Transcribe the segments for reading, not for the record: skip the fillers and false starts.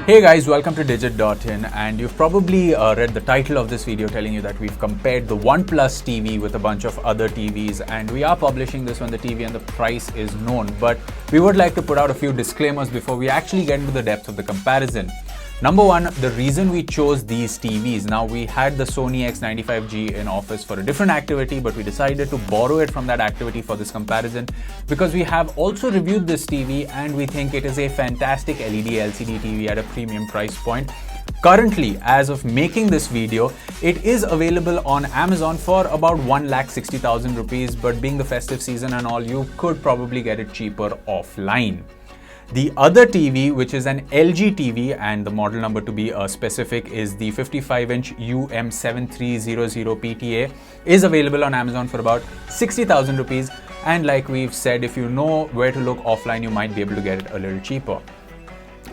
Hey guys, welcome to Digit.in, and you've probably read the title of this video telling you that we've compared the OnePlus TV with a bunch of other TVs, and we are publishing this when the TV and the price is known, but we would like to put out a few disclaimers before we actually get into the depth of the comparison. Number one, the reason we chose these TVs. Now, we had the Sony X9500G in office for a different activity, but we decided to borrow it from that activity for this comparison because we have also reviewed this TV and we think it is a fantastic LED LCD TV at a premium price point. Currently, as of making this video, it is available on Amazon for about 1,60,000 rupees, but being the festive season and all, you could probably get it cheaper offline. The other TV, which is an LG TV, and the model number to be specific is the 55-inch UM7300PTA, is available on Amazon for about 60,000 rupees. And like we've said, if you know where to look offline, you might be able to get it a little cheaper.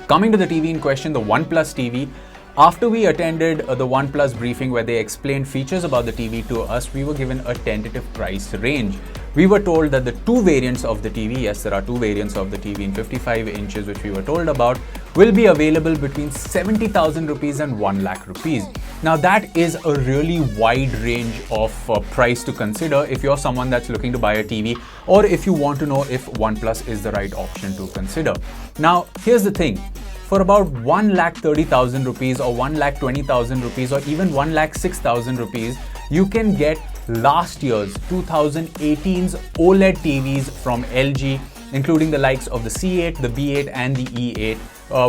Coming to the TV in question, the OnePlus TV. After we attended the OnePlus briefing where they explained features about the TV to us, we were given a tentative price range. We were told that the two variants of the TV, yes, there are two variants of the TV in 55 inches, which we were told about, will be available between 70,000 rupees and 1 lakh rupees. Now, that is a really wide range of price to consider if you're someone that's looking to buy a TV, or if you want to know if OnePlus is the right option to consider. Now, here's the thing. For about 1,30,000 rupees or 1,20,000 rupees or even 1,06,000 rupees, you can get last year's 2018's OLED TVs from LG, including the likes of the C8, the B8 and the E8.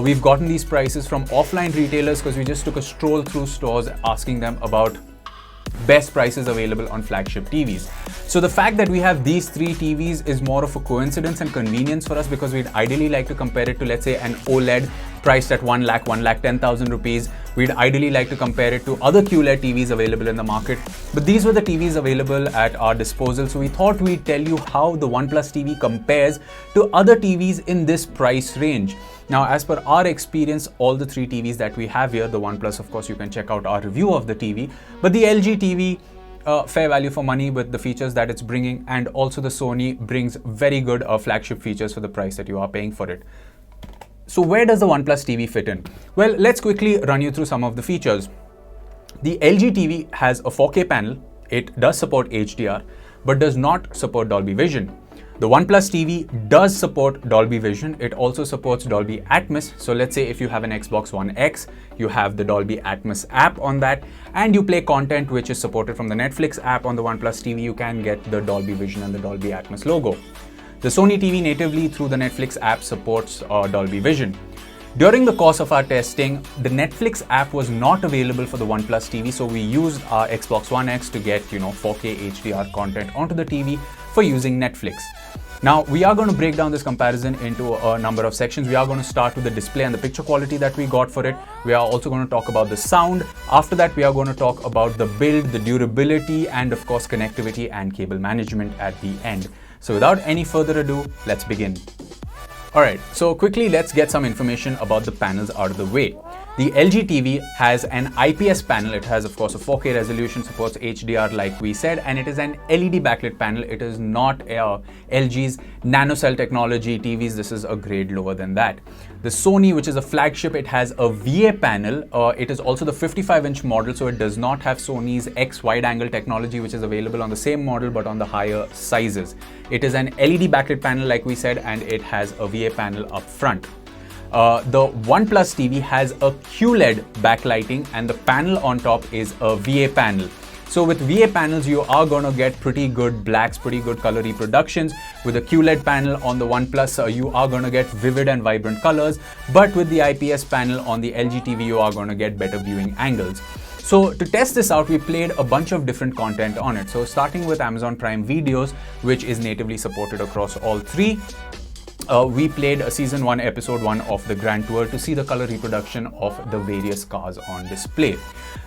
We've gotten these prices from offline retailers because we just took a stroll through stores asking them about best prices available on flagship TVs. So the fact that we have these three TVs is more of a coincidence and convenience for us because we'd ideally like to compare it to, let's say, an OLED priced at 1,10,000 rupees. We'd ideally like to compare it to other QLED TVs available in the market. But these were the TVs available at our disposal. So we thought we'd tell you how the OnePlus TV compares to other TVs in this price range. Now, as per our experience, all the three TVs that we have here, the OnePlus, of course, you can check out our review of the TV, but the LG TV, fair value for money with the features that it's bringing, and also the Sony brings very good flagship features for the price that you are paying for it. So where does the OnePlus TV fit in? Well, let's quickly run you through some of the features. The LG TV has a 4K panel. It does support HDR, but does not support Dolby Vision. The OnePlus TV does support Dolby Vision. It also supports Dolby Atmos. So let's say if you have an Xbox One X, you have the Dolby Atmos app on that, and you play content which is supported from the Netflix app on the OnePlus TV, you can get the Dolby Vision and the Dolby Atmos logo. The Sony TV natively through the Netflix app supports Dolby Vision. During the course of our testing, the Netflix app was not available for the OnePlus TV, so we used our Xbox One X to get 4K HDR content onto the TV for using Netflix. Now, we are going to break down this comparison into a number of sections. We are going to start with the display and the picture quality that we got for it. We are also going to talk about the sound. After that, we are going to talk about the build, the durability, and of course, connectivity and cable management at the end. So without any further ado, let's begin. Alright, so quickly let's get some information about the panels out of the way. The LG TV has an IPS panel. It has, of course, a 4K resolution, supports HDR like we said, and it is an LED backlit panel. It is not LG's nanocell technology TVs. This is a grade lower than that. The Sony, which is a flagship, it has a VA panel. It is also the 55-inch model, so it does not have Sony's X wide-angle technology, which is available on the same model but on the higher sizes. It is an LED backlit panel, like we said, and it has a VA panel up front. The OnePlus TV has a QLED backlighting, and the panel on top is a VA panel. So with VA panels, you are going to get pretty good blacks, pretty good color reproductions. With the QLED panel on the OnePlus, you are going to get vivid and vibrant colors. But with the IPS panel on the LG TV, you are going to get better viewing angles. So to test this out, we played a bunch of different content on it. So starting with Amazon Prime Videos, which is natively supported across all three. we played season 1 episode 1 of the Grand Tour to see the color reproduction of the various cars on display.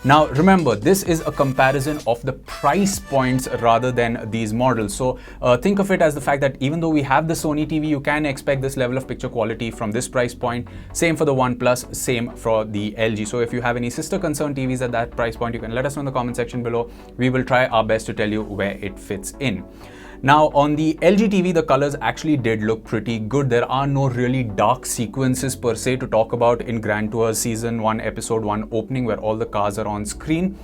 Now remember, this is a comparison of the price points rather than these models. So think of it as the fact that even though we have the Sony TV, you can expect this level of picture quality from this price point. Same for the OnePlus, same for the LG. So if you have any sister concern TVs at that price point, you can let us know in the comment section below. We will try our best to tell you where it fits in. Now on the LG TV, the colors actually did look pretty good. There are no really dark sequences per se to talk about in Grand Tour Season 1 Episode 1 opening where all the cars are on screen.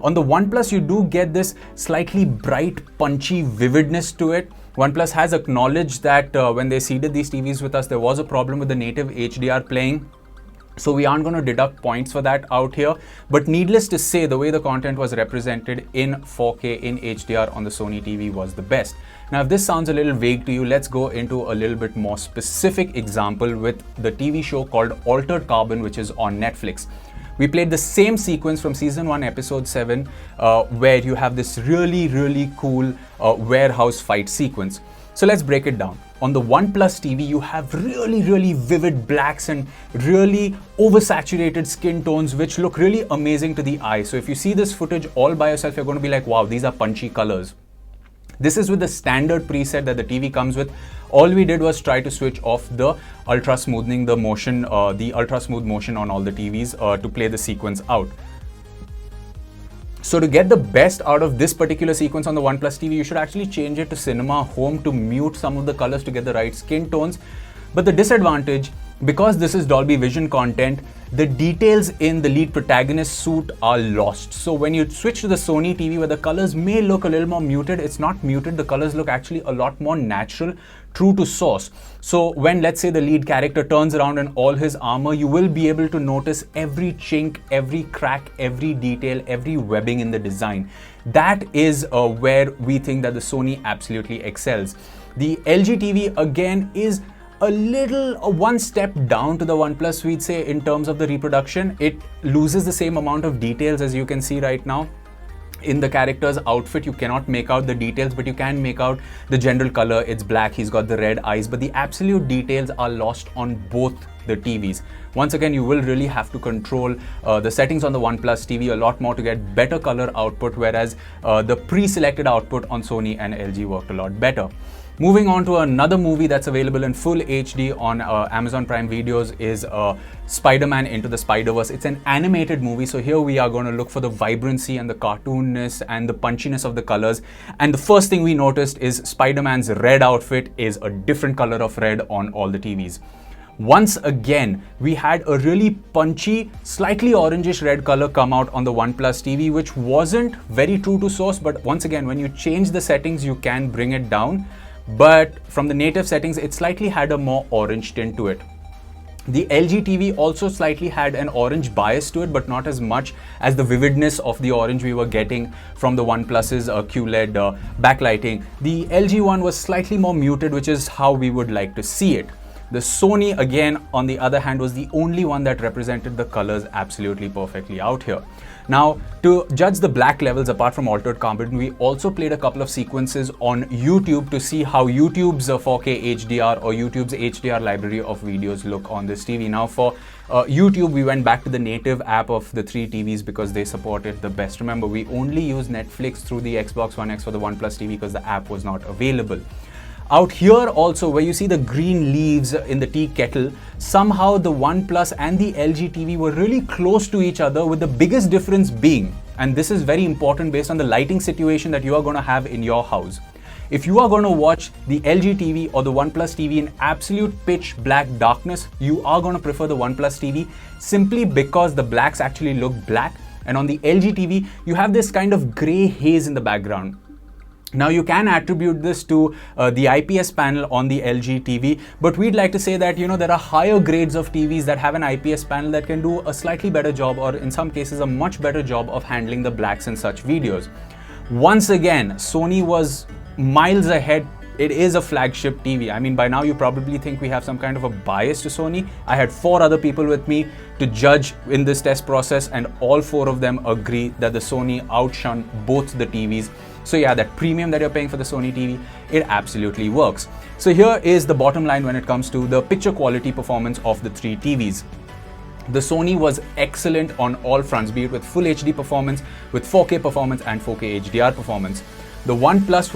On the OnePlus, you do get this slightly bright, punchy vividness to it. OnePlus has acknowledged that when they seeded these TVs with us, there was a problem with the native HDR playing. So we aren't going to deduct points for that out here, but needless to say, the way the content was represented in 4K in HDR on the Sony TV was the best. Now, if this sounds a little vague to you, let's go into a little bit more specific example with the TV show called Altered Carbon, which is on Netflix. We played the same sequence from season 1 episode 7 where you have this really cool warehouse fight sequence. So let's break it down. On the OnePlus TV, you have really vivid blacks and really oversaturated skin tones, which look really amazing to the eye. So if you see this footage all by yourself, you're going to be like, wow, these are punchy colors. This is with the standard preset that the TV comes with. All we did was try to switch off the ultra smoothing, the ultra smooth motion on all the TVs to play the sequence out. So to get the best out of this particular sequence on the OnePlus TV, you should actually change it to Cinema Home to mute some of the colors to get the right skin tones. But the disadvantage, because this is Dolby Vision content, the details in the lead protagonist's suit are lost. So when you switch to the Sony TV where the colors may look a little more muted, it's not muted, the colors look actually a lot more natural, true to source. So when, let's say, the lead character turns around in all his armor, you will be able to notice every chink, every crack, every detail, every webbing in the design. That is where we think that the Sony absolutely excels. The LG TV again is a one step down to the OnePlus, we'd say, in terms of the reproduction. It loses the same amount of details as you can see right now. In the character's outfit, you cannot make out the details, but you can make out the general color. It's black, he's got the red eyes, but the absolute details are lost on both the TVs. Once again, you will really have to control the settings on the OnePlus TV a lot more to get better color output, whereas the pre-selected output on Sony and LG worked a lot better. Moving on to another movie that's available in full HD on Amazon Prime Videos is Spider-Man Into the Spider-Verse. It's an animated movie, so here we are going to look for the vibrancy and the cartoonness and the punchiness of the colors. And the first thing we noticed is Spider-Man's red outfit is a different color of red on all the TVs. Once again, we had a really punchy, slightly orangish red color come out on the OnePlus TV, which wasn't very true to source, but once again, when you change the settings, you can bring it down. But from the native settings, it slightly had a more orange tint to it. The LG TV also slightly had an orange bias to it, but not as much as the vividness of the orange we were getting from the OnePlus's QLED backlighting. The LG one was slightly more muted, which is how we would like to see it. The Sony, again, on the other hand, was the only one that represented the colors absolutely perfectly out here. Now, to judge the black levels apart from Altered Carbon, we also played a couple of sequences on YouTube to see how YouTube's 4K HDR or YouTube's HDR library of videos look on this TV. Now, for YouTube, we went back to the native app of the three TVs because they support it the best. Remember, we only use Netflix through the Xbox One X for the OnePlus TV because the app was not available. Out here also, where you see the green leaves in the tea kettle, somehow the OnePlus and the LG TV were really close to each other, with the biggest difference being, and this is very important based on the lighting situation that you are going to have in your house. If you are going to watch the LG TV or the OnePlus TV in absolute pitch black darkness, you are going to prefer the OnePlus TV simply because the blacks actually look black, and on the LG TV, you have this kind of gray haze in the background. Now, you can attribute this to the IPS panel on the LG TV, but we'd like to say that, there are higher grades of TVs that have an IPS panel that can do a slightly better job, or in some cases a much better job, of handling the blacks in such videos. Once again, Sony was miles ahead. It is a flagship TV. I mean, by now you probably think we have some kind of a bias to Sony. I had 4 other people with me to judge in this test process, and all 4 of them agree that the Sony outshone both the TVs. So yeah, that premium that you're paying for the Sony TV, it absolutely works. So here is the bottom line when it comes to the picture quality performance of the three TVs. The Sony was excellent on all fronts, be it with full HD performance, with 4K performance and 4K HDR performance. The OnePlus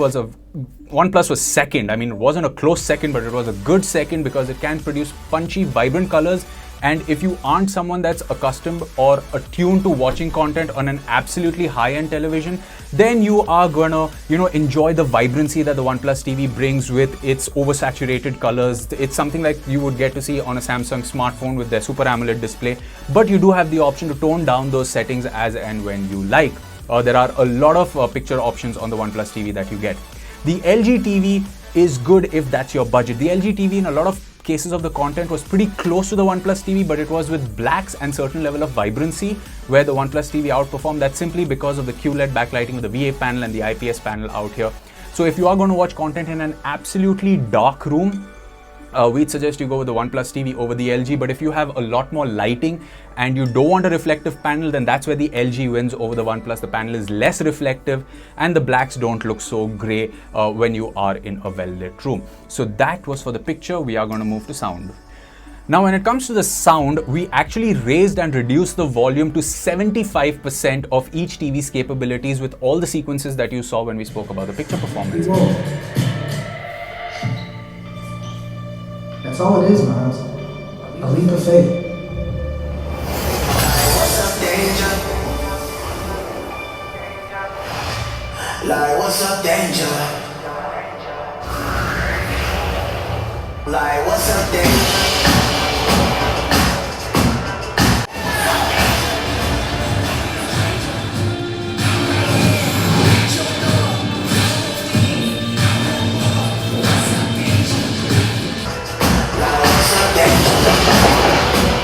was second. I mean, it wasn't a close second, but it was a good second because it can produce punchy, vibrant colors. And if you aren't someone that's accustomed or attuned to watching content on an absolutely high-end television, then you are gonna, enjoy the vibrancy that the OnePlus TV brings with its oversaturated colors. It's something like you would get to see on a Samsung smartphone with their Super AMOLED display, but you do have the option to tone down those settings as and when you like. There are a lot of picture options on the OnePlus TV that you get. The LG TV is good if that's your budget. The LG TV in a lot of cases of the content was pretty close to the OnePlus TV, but it was with blacks and certain level of vibrancy where the OnePlus TV outperformed. That's simply because of the QLED backlighting with the VA panel and the IPS panel out here. So if you are going to watch content in an absolutely dark room, we'd suggest you go with the OnePlus TV over the LG. But if you have a lot more lighting and you don't want a reflective panel, then that's where the LG wins over the OnePlus. The panel is less reflective and the blacks don't look so grey when you are in a well-lit room. So that was for the picture. We are going to move to sound. Now, when it comes to the sound, we actually raised and reduced the volume to 75% of each TV's capabilities with all the sequences that you saw when we spoke about the picture performance. That's all it is, Miles. A leap of faith. What's up, danger? Like, what's up, danger? Like, what's up, danger?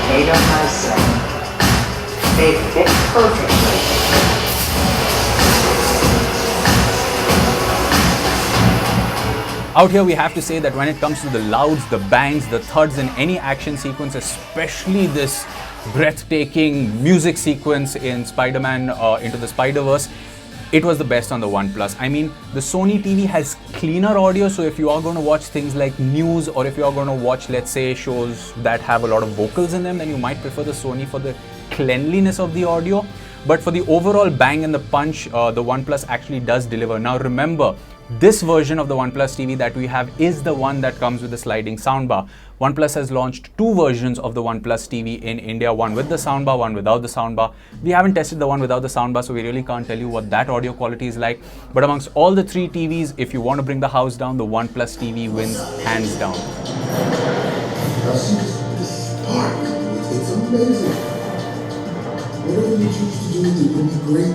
Made of myself. They fit perfectly. Out here, we have to say that when it comes to the louds, the bangs, the thuds in any action sequence, especially this breathtaking music sequence in Spider-Man Into the Spider-Verse, it was the best on the OnePlus. I mean, the Sony TV has cleaner audio, so if you are going to watch things like news or if you are going to watch, let's say, shows that have a lot of vocals in them, then you might prefer the Sony for the cleanliness of the audio. But for the overall bang and the punch, the OnePlus actually does deliver. Now remember, this version of the OnePlus TV that we have is the one that comes with the sliding soundbar. OnePlus has launched two versions of the OnePlus TV in India, one with the soundbar, one without the soundbar. We haven't tested the one without the soundbar, so we really can't tell you what that audio quality is like. But amongst all the three TVs, if you want to bring the house down, the OnePlus TV wins hands down. This spark, it's amazing. Whatever you choose to do with it will be great.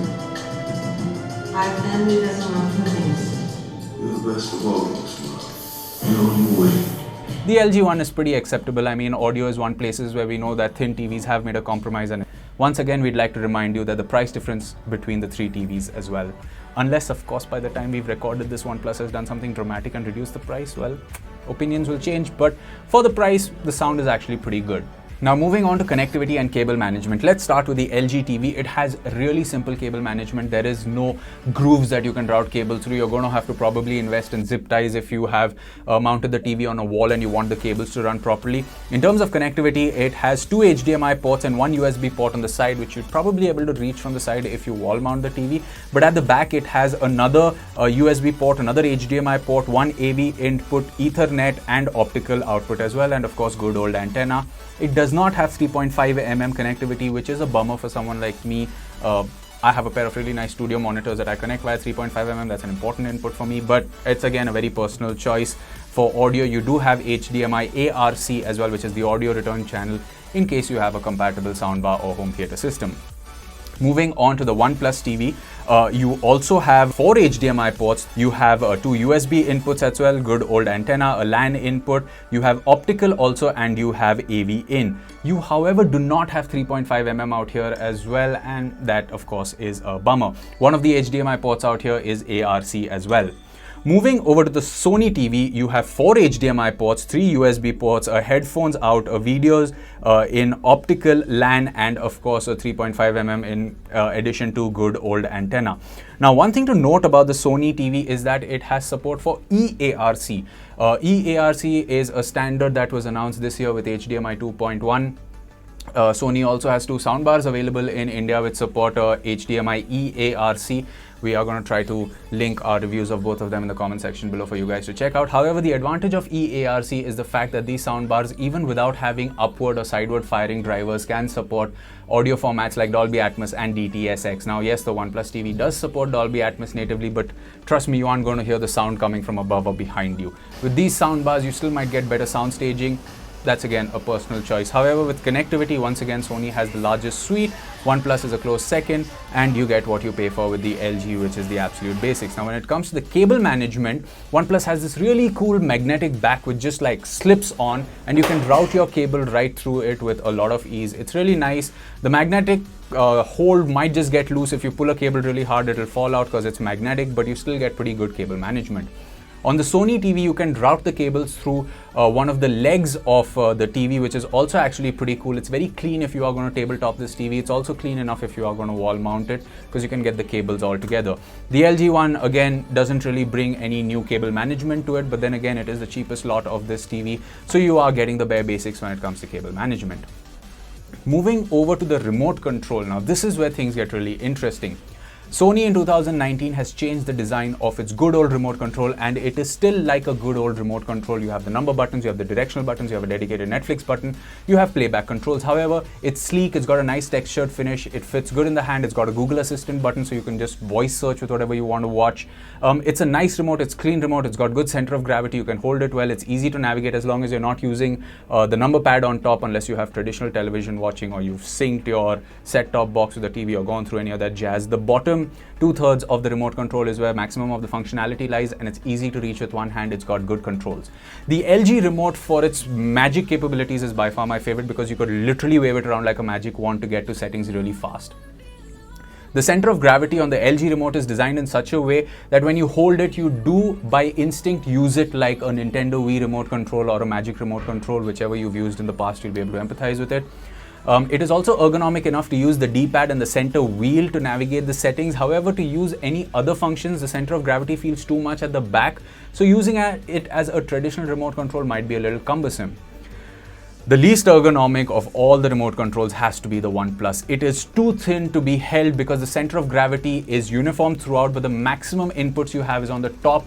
I've done me this one for things. You're the best of all of us, man. You're on your way. The LG one is pretty acceptable. I mean, audio is one places where we know that thin TVs have made a compromise, and once again, we'd like to remind you that the price difference between the three TVs as well. Unless, of course, by the time we've recorded this, OnePlus has done something dramatic and reduced the price, well, opinions will change. But for the price, the sound is actually pretty good. Now moving on to connectivity and cable management. Let's start with the LG TV. It has really simple cable management. There is no grooves that you can route cable through. You're going to have to probably invest in zip ties if you have mounted the TV on a wall and you want the cables to run properly. In terms of connectivity, it has two HDMI ports and one USB port on the side, which you'd probably be able to reach from the side if you wall mount the TV. But at the back, it has another USB port, another HDMI port, one AV input, Ethernet and optical output as well, and of course good old antenna. It does not have 3.5mm connectivity, which is a bummer for someone like me. I have a pair of really nice studio monitors that I connect via 3.5mm. That's an important input for me, but it's again a very personal choice. For audio, you do have HDMI ARC as well, which is the audio return channel in case you have a compatible soundbar or home theater system. Moving on to the OnePlus TV, you also have 4 HDMI ports, you have 2 USB inputs as well, good old antenna, a LAN input, you have optical also, and you have AV in. You, however, do not have 3.5mm out here as well, and that of course is a bummer. One of the HDMI ports out here is ARC as well. Moving over to the Sony TV, you have 4 HDMI ports, 3 USB ports, a headphones out, a videos in optical, LAN, and of course a 3.5mm in addition to good old antenna. Now, one thing to note about the Sony TV is that it has support for EARC. EARC is a standard that was announced this year with HDMI 2.1. Sony also has 2 soundbars available in India which support HDMI EARC. We are going to try to link our reviews of both of them in the comment section below for you guys to check out. However, the advantage of EARC is the fact that these soundbars, even without having upward or sideward firing drivers, can support audio formats like Dolby Atmos and DTS:X. Now, yes, the OnePlus TV does support Dolby Atmos natively, but trust me, you aren't going to hear the sound coming from above or behind you. With these soundbars, you still might get better sound staging. That's again a personal choice. However, with connectivity, once again, Sony has the largest suite. OnePlus is a close second, and you get what you pay for with the LG, which is the absolute basics. Now, when it comes to the cable management, OnePlus has this really cool magnetic back which just like slips on, and you can route your cable right through it with a lot of ease. It's really nice. The magnetic hold might just get loose. If you pull a cable really hard, it'll fall out because it's magnetic, but you still get pretty good cable management. On the Sony TV, you can route the cables through one of the legs of the TV, which is also actually pretty cool. It's very clean if you are going to tabletop this TV. It's also clean enough if you are going to wall mount it, because you can get the cables all together. The LG one, again, doesn't really bring any new cable management to it, but then again, it is the cheapest lot of this TV, so you are getting the bare basics when it comes to cable management. Moving over to the remote control. Now, this is where things get really interesting. Sony in 2019 has changed the design of its good old remote control, and it is still like a good old remote control. You have the number buttons, you have the directional buttons, you have a dedicated Netflix button, you have playback controls. However, it's sleek, it's got a nice textured finish, it fits good in the hand, it's got a Google Assistant button so you can just voice search with whatever you want to watch. It's a nice remote, it's clean remote, it's got good center of gravity, you can hold it well, it's easy to navigate as long as you're not using the number pad on top, unless you have traditional television watching or you've synced your set-top box with the TV or gone through any of that jazz. The bottom 2/3 of the remote control is where maximum of the functionality lies, and it's easy to reach with one hand. It's got good controls. The LG remote, for its magic capabilities, is by far my favorite, because you could literally wave it around like a magic wand to get to settings really fast. The center of gravity on the LG remote is designed in such a way that when you hold it, you do by instinct use it like a Nintendo Wii remote control or a Magic remote control, whichever you've used in the past, you'll be able to empathize with it. It is also ergonomic enough to use the D-pad and the center wheel to navigate the settings. However, to use any other functions, the center of gravity feels too much at the back, so using it as a traditional remote control might be a little cumbersome. The least ergonomic of all the remote controls has to be the OnePlus. It is too thin to be held because the center of gravity is uniform throughout, but the maximum inputs you have is on the top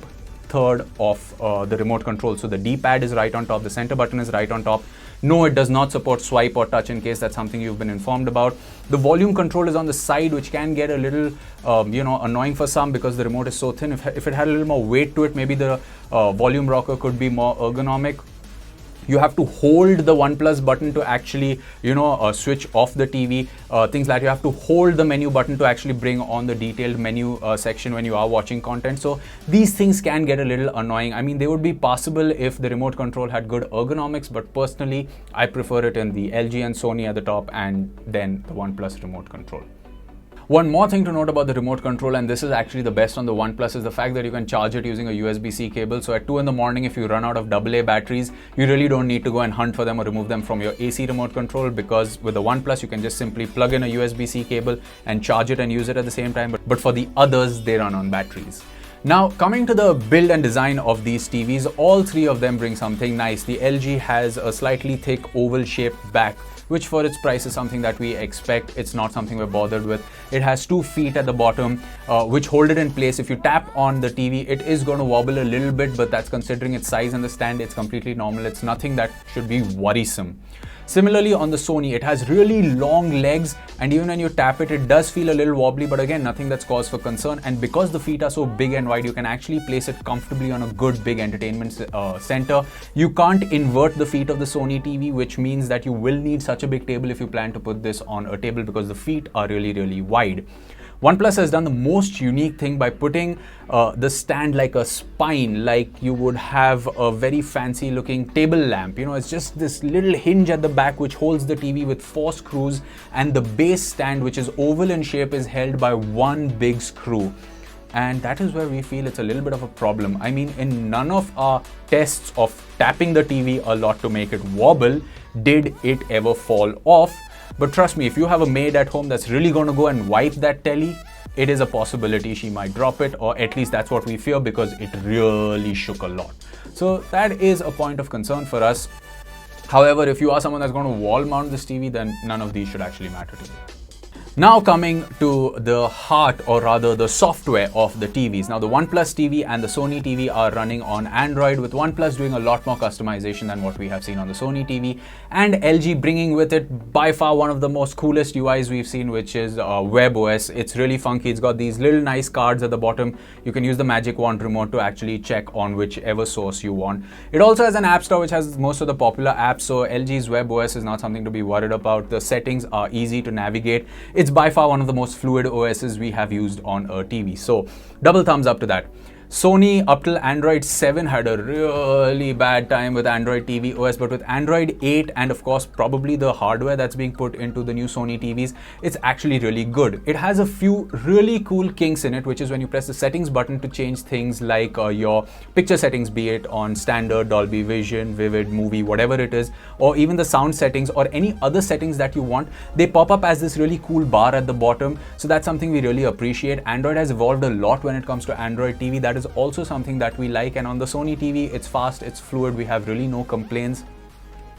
third of the remote control. So the D-pad is right on top, the center button is right on top. No, it does not support swipe or touch, in case that's something you've been informed about. The volume control is on the side, which can get a little annoying for some because the remote is so thin. If it had a little more weight to it, maybe the volume rocker could be more ergonomic. You have to hold the OnePlus button to actually, switch off the TV. Things like you have to hold the menu button to actually bring on the detailed menu section when you are watching content. So these things can get a little annoying. I mean, they would be possible if the remote control had good ergonomics, but personally, I prefer it in the LG and Sony at the top, and then the OnePlus remote control. One more thing to note about the remote control, and this is actually the best on the OnePlus, is the fact that you can charge it using a USB-C cable. So at 2 in the morning, if you run out of AA batteries, you really don't need to go and hunt for them or remove them from your AC remote control, because with the OnePlus, you can just simply plug in a USB-C cable and charge it and use it at the same time. But for the others, they run on batteries. Now, coming to the build and design of these TVs, all three of them bring something nice. The LG has a slightly thick oval-shaped back, which for its price is something that we expect. It's not something we're bothered with. It has 2 feet at the bottom, which hold it in place. If you tap on the TV, it is going to wobble a little bit, but that's considering its size and the stand, it's completely normal. It's nothing that should be worrisome. Similarly, on the Sony, it has really long legs, and even when you tap it, it does feel a little wobbly, but again, nothing that's cause for concern. And because the feet are so big and wide, you can actually place it comfortably on a good big entertainment center. You can't invert the feet of the Sony TV, which means that you will need such a big table if you plan to put this on a table, because the feet are really, really wide. OnePlus has done the most unique thing by putting the stand like a spine, like you would have a very fancy looking table lamp. It's just this little hinge at the back which holds the TV with 4 screws, and the base stand, which is oval in shape, is held by one big screw. And that is where we feel it's a little bit of a problem. I mean, in none of our tests of tapping the TV a lot to make it wobble, did it ever fall off. But trust me, if you have a maid at home that's really going to go and wipe that telly, it is a possibility she might drop it, or at least that's what we fear, because it really shook a lot. So that is a point of concern for us. However, if you are someone that's going to wall mount this TV, then none of these should actually matter to you. Now coming to the heart, or rather the software of the TVs. Now the OnePlus TV and the Sony TV are running on Android, with OnePlus doing a lot more customization than what we have seen on the Sony TV, and LG bringing with it by far one of the most coolest UIs we've seen, which is WebOS. It's really funky. It's got these little nice cards at the bottom. You can use the magic wand remote to actually check on whichever source you want. It also has an app store which has most of the popular apps, so LG's WebOS is not something to be worried about. The settings are easy to navigate. It's by far one of the most fluid OSs we have used on a TV. So double thumbs up to that. Sony up till Android 7 had a really bad time with Android TV OS, but with Android 8 and of course probably the hardware that's being put into the new Sony TVs, it's actually really good. It has a few really cool kinks in it, which is when you press the settings button to change things like your picture settings, be it on standard, Dolby Vision, Vivid, Movie, whatever it is, or even the sound settings or any other settings that you want, they pop up as this really cool bar at the bottom. So that's something we really appreciate. Android has evolved a lot when it comes to Android TV. That is also something that we like, and on the Sony TV it's fast, it's fluid, we have really no complaints.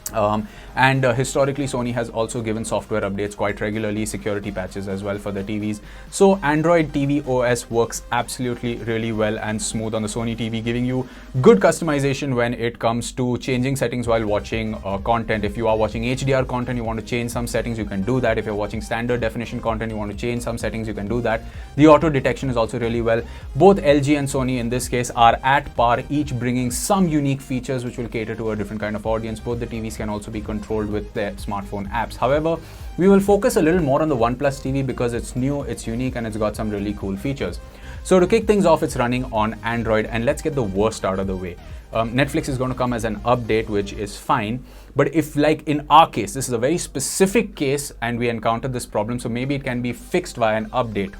Historically Sony has also given software updates quite regularly, security patches as well for the TVs. So Android TV OS works absolutely really well and smooth on the Sony TV, giving you good customization when it comes to changing settings while watching content. If you are watching HDR content, you want to change some settings, you can do that. If you're watching standard definition content, you want to change some settings, you can do that. The auto detection is also really well. Both LG and Sony in this case are at par, each bringing some unique features which will cater to a different kind of audience. Both the TVs can also be controlled with their smartphone apps. However, we will focus a little more on the OnePlus TV because it's new, it's unique, and it's got some really cool features. So to kick things off, it's running on Android, and let's get the worst out of the way. Netflix is going to come as an update, which is fine. But if, like in our case, this is a very specific case and we encountered this problem, so maybe it can be fixed via an update.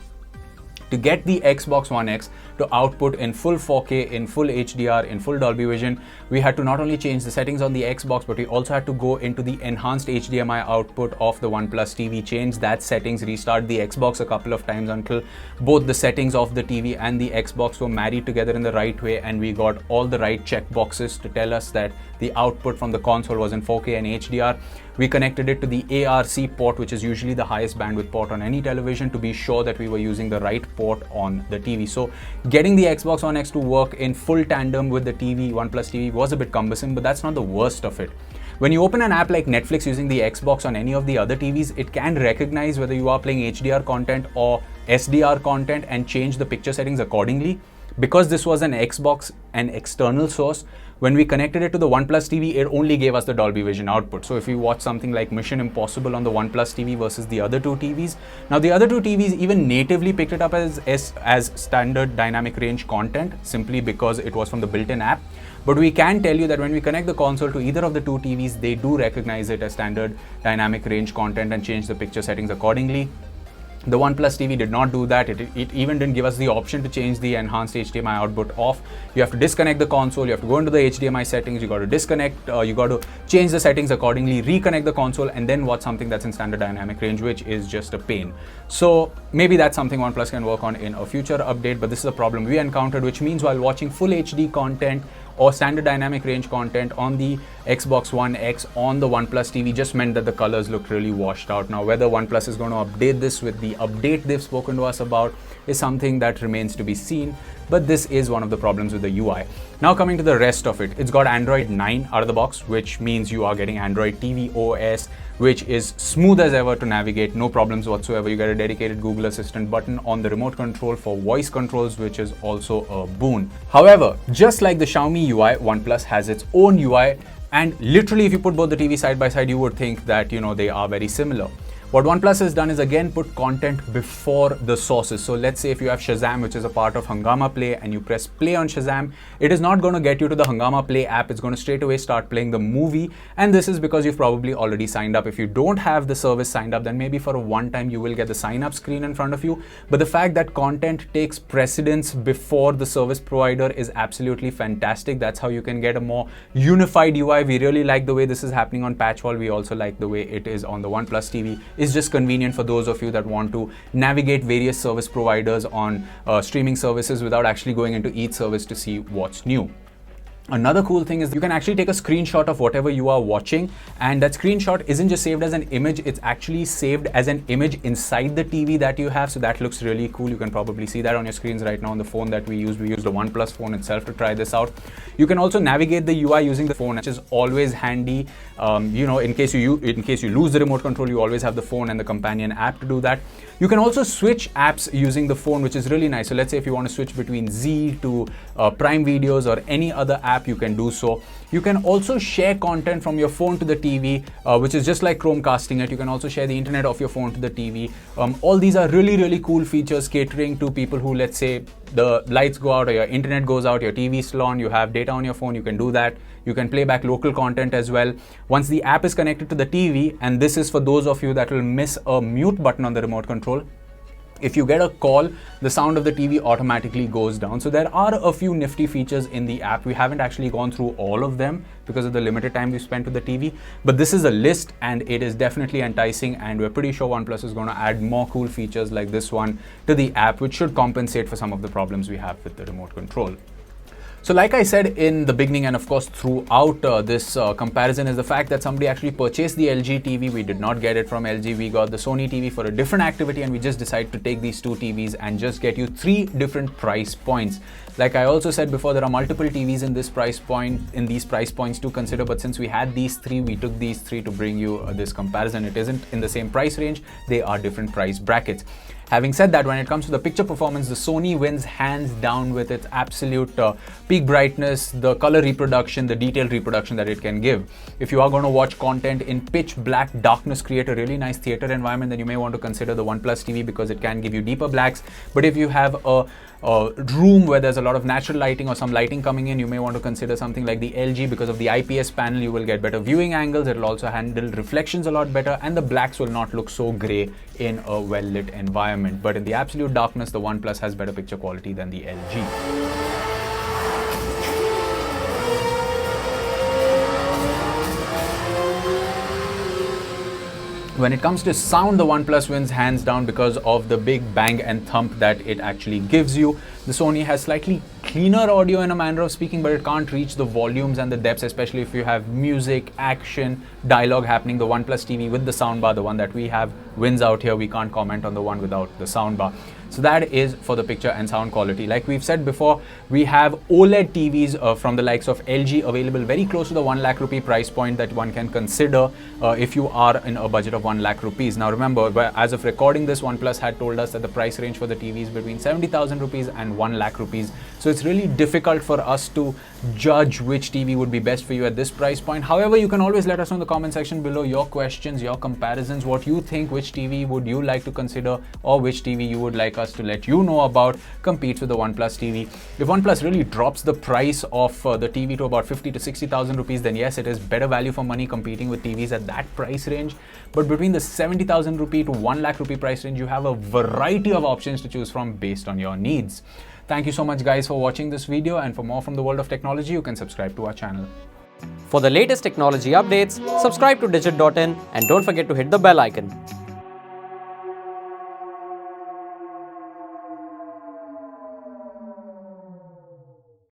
To get the Xbox One X to output in full 4K, in full HDR, in full Dolby Vision, we had to not only change the settings on the Xbox, but we also had to go into the enhanced HDMI output of the OnePlus TV, change that settings, restart the Xbox a couple of times until both the settings of the TV and the Xbox were married together in the right way, and we got all the right checkboxes to tell us that the output from the console was in 4K and HDR. We connected it to the ARC port, which is usually the highest bandwidth port on any television, to be sure that we were using the right port on the TV. So getting the Xbox One X to work in full tandem with the TV, OnePlus TV, was a bit cumbersome, but that's not the worst of it. When you open an app like Netflix using the Xbox on any of the other TVs, it can recognize whether you are playing HDR content or SDR content and change the picture settings accordingly. Because this was an Xbox, an external source, when we connected it to the OnePlus TV, it only gave us the Dolby Vision output. So if you watch something like Mission Impossible on the OnePlus TV versus the other two TVs, now the other two TVs even natively picked it up as standard dynamic range content, simply because it was from the built-in app. But we can tell you that when we connect the console to either of the two TVs, they do recognize it as standard dynamic range content and change the picture settings accordingly. The OnePlus TV did not do that. It even didn't give us the option to change the enhanced HDMI output off. You have to disconnect the console, you have to go into the HDMI settings, you got to disconnect, you got to change the settings accordingly, reconnect the console, and then watch something that's in standard dynamic range, which is just a pain. So maybe that's something OnePlus can work on in a future update, but this is a problem we encountered, which means while watching full HD content or standard dynamic range content on the Xbox One X on the OnePlus TV just meant that the colors looked really washed out. Now, whether OnePlus is going to update this with the update they've spoken to us about is something that remains to be seen, but this is one of the problems with the UI. Now coming to the rest of it, it's got Android 9 out of the box, which means you are getting Android TV OS, which is smooth as ever to navigate, no problems whatsoever. You get a dedicated Google Assistant button on the remote control for voice controls, which is also a boon. However, just like the Xiaomi UI, OnePlus has its own UI, and literally if you put both the TV side by side, you would think that, you know, they are very similar. What OnePlus has done is again put content before the sources. So let's say if you have Shazam, which is a part of Hungama Play, and you press play on Shazam, it is not going to get you to the Hungama Play app. It's going to straight away start playing the movie. And this is because you've probably already signed up. If you don't have the service signed up, then maybe for a one time you will get the sign up screen in front of you. But the fact that content takes precedence before the service provider is absolutely fantastic. That's how you can get a more unified UI. We really like the way this is happening on Patchwall. We also like the way it is on the OnePlus TV. It's just convenient for those of you that want to navigate various service providers on streaming services without actually going into each service to see what's new. Another cool thing is you can actually take a screenshot of whatever you are watching, and that screenshot isn't just saved as an image, it's actually saved as an image inside the TV that you have. So that looks really cool. You can probably see that on your screens right now on the phone that we used. We used the OnePlus phone itself to try this out. You can also navigate the UI using the phone, which is always handy. In case you lose the remote control, you always have the phone and the companion app to do that. You can also switch apps using the phone, which is really nice. So let's say if you want to switch between Z to Prime Videos or any other app, you can do so. You can also share content from your phone to the TV, which is just like Chromecasting it. You can also share the internet of your phone to the TV. All these are really, really cool features catering to people who, let's say, the lights go out or your internet goes out, your TV is still on, you have data on your phone, you can do that. You can play back local content as well. Once the app is connected to the TV, and this is for those of you that will miss a mute button on the remote control, if you get a call, the sound of the TV automatically goes down. So there are a few nifty features in the app. We haven't actually gone through all of them because of the limited time we spent with the TV, but this is a list and it is definitely enticing, and we're pretty sure OnePlus is going to add more cool features like this one to the app, which should compensate for some of the problems we have with the remote control. So like I said in the beginning, and of course throughout this comparison, is the fact that somebody actually purchased the LG TV. We did not get it from LG. We got the Sony TV for a different activity, and we just decided to take these two TVs and just get you three different price points. Like I also said before, there are multiple TVs in this price point, in these price points to consider, but since we had these three, we took these three to bring you this comparison. It isn't in the same price range, they are different price brackets. Having said that, when it comes to the picture performance, the Sony wins hands down with its absolute peak brightness, the color reproduction, the detailed reproduction that it can give. If you are going to watch content in pitch black darkness, create a really nice theater environment, then you may want to consider the OnePlus TV because it can give you deeper blacks. But if you have a room where there's a lot of natural lighting or some lighting coming in, you may want to consider something like the LG. Because of the IPS panel, you will get better viewing angles. It will also handle reflections a lot better, and the blacks will not look so gray in a well-lit environment. But in the absolute darkness, the OnePlus has better picture quality than the LG. When it comes to sound, the OnePlus wins hands down because of the big bang and thump that it actually gives you. The Sony has slightly cleaner audio in a manner of speaking, but it can't reach the volumes and the depths, especially if you have music, action, dialogue happening. The OnePlus TV with the soundbar, the one that we have, wins out here. We can't comment on the one without the soundbar. So that is for the picture and sound quality. Like we've said before, we have OLED TVs from the likes of LG available very close to the 1 lakh rupee price point that one can consider if you are in a budget of 1 lakh rupees. Now remember, as of recording this, OnePlus had told us that the price range for the TV is between 70,000 rupees and 1 lakh rupees. So it's really difficult for us to judge which TV would be best for you at this price point. However, you can always let us know in the comment section below your questions, your comparisons, what you think, which TV would you like to consider, or which TV you would like us to let you know about competes with the OnePlus TV. If OnePlus really drops the price of the TV to about 50 to 60,000 rupees, then yes, it is better value for money competing with TVs at that price range. But between the 70,000 rupee to 1 lakh rupee price range, you have a variety of options to choose from based on your needs. Thank you so much guys for watching this video, and for more from the world of technology, you can subscribe to our channel. For the latest technology updates, subscribe to Digit.in and don't forget to hit the bell icon.